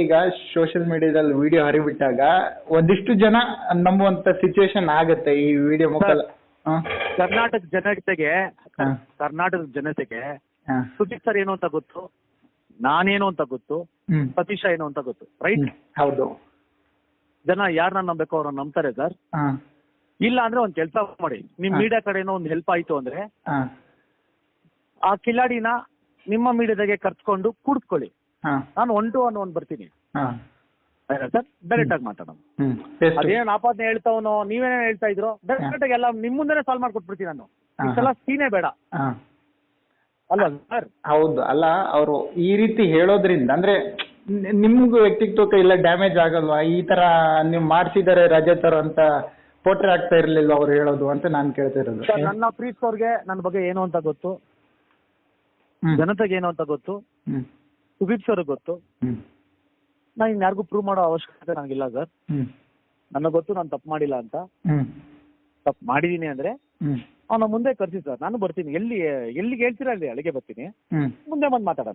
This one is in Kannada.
ಈಗ ಸೋಷಿಯಲ್ ಮೀಡಿಯಾದಲ್ಲಿ ವಿಡಿಯೋ ಹರಿಬಿಟ್ಟಾಗ ಒಂದಿಷ್ಟು ಜನ ನಂಬುವಂತ ಸಿಚುವೇಶನ್ ಆಗುತ್ತೆ ಈ ವಿಡಿಯೋ ಮುಖಾಲ. ಕರ್ನಾಟಕದ ಜನತೆಗೆ ಸುದೀಪ್ ಸರ್ ಏನು ಅಂತ ಗೊತ್ತು, ನಾನೇನು ಅಂತ ಗೊತ್ತು, ಸತೀಶ ಏನು ಅಂತ ಗೊತ್ತು, ರೈಟ್? ಹೌದು. ಜನ ಯಾರನ್ನ ನಂಬೇಕು ಅವ್ರನ್ನ ನಂಬ್ತಾರೆ ಸರ್. ಇಲ್ಲ ಅಂದ್ರೆ ಒಂದ್ ಕೆಲಸ ಮಾಡಿ, ನಿಮ್ ಮೀಡಿಯಾ ಕಡೆನೋ ಒಂದ್ ಹೆಲ್ಪ್ ಆಯ್ತು ಅಂದ್ರೆ ಆ ಕಿಲಾಡಿನ ನಿಮ್ಮ ಮೀಡಿಯಾದಾಗೆ ಕರ್ಸ್ಕೊಂಡು ಕೂಡ್ಸ್ಕೊಳ್ಳಿ. ನಾನು 1 to 1 ಬರ್ತೀನಿ ಸರ್, ಡೈರೆಕ್ಟ್ ಆಗಿ ಮಾತಾಡೋಣ. ಅದೇನ್ ಆಪಾದನೆ ಹೇಳ್ತಾವನೋ ನೀವೇನೇ ಹೇಳ್ತಾ ಇದ್ರು ಡೈರೆಕ್ಟ್ ಆಗಿ ಎಲ್ಲ ನಿಮ್ ಮುಂದೆನೆ ಸಾಲ್ವ್ ಮಾಡ್ಕೊಟ್ಬಿಡ್ತೀನಿ ನಾನು. ಇಷ್ಟೆಲ್ಲ ಸೀನೇ ಬೇಡ ಅಲ್ವಾ ಸರ್? ಹೌದು. ಅಲ್ಲ, ಅವರು ಈ ರೀತಿ ಹೇಳೋದ್ರಿಂದ ಅಂದ್ರೆ ನಿಮ್ಗೂ ವ್ಯಕ್ತಿತ್ವಕ್ಕೆ ಇಲ್ಲ ಡ್ಯಾಮೇಜ್ ಆಗಲ್ವಾ? ಈ ತರ ನೀವು ಮಾಡ್ಸಿದಾರೆ ರಜತ್ ಅವ್ರು ಅಂತ ಪೋಟ್ರೆ ಆಗ್ತಾ ಇರ್ಲಿಲ್ಲ ಅವ್ರು ಹೇಳೋದು ಅಂತ ನಾನು ಕೇಳ್ತಿರೋದು. ನನ್ನ ಪ್ರೀತಿಸೋರ್ಗೆ ನನ್ನ ಬಗ್ಗೆ ಏನು ಅಂತ ಗೊತ್ತು, ಜನತೆಗೆ ಏನು ಅಂತ ಗೊತ್ತು, ಸುದೀಪ್ ಸರ್ ಗೊತ್ತು. ನಾನು ಇನ್ಯಾರಿಗೂ ಪ್ರೂವ್ ಮಾಡೋ ಅವಶ್ಯಕತೆ ನನಗಿಲ್ಲ ಸರ್. ನನಗೆ ಗೊತ್ತು ನಾನು ತಪ್ಪು ಮಾಡಿಲ್ಲ ಅಂತ. ತಪ್ಪು ಮಾಡಿದೀನಿ ಅಂದ್ರೆ ಅವನ ಮುಂದೆ ಕರ್ಸಿ ಸರ್, ನಾನು ಬರ್ತೀನಿ. ಎಲ್ಲಿಗೆ ಹೇಳ್ತೀರಾ ಅಲ್ಲಿ ಅಲ್ಲಿಗೆ ಬರ್ತೀನಿ, ಮುಂದೆ ಬಂದು ಮಾತಾಡೋಣ.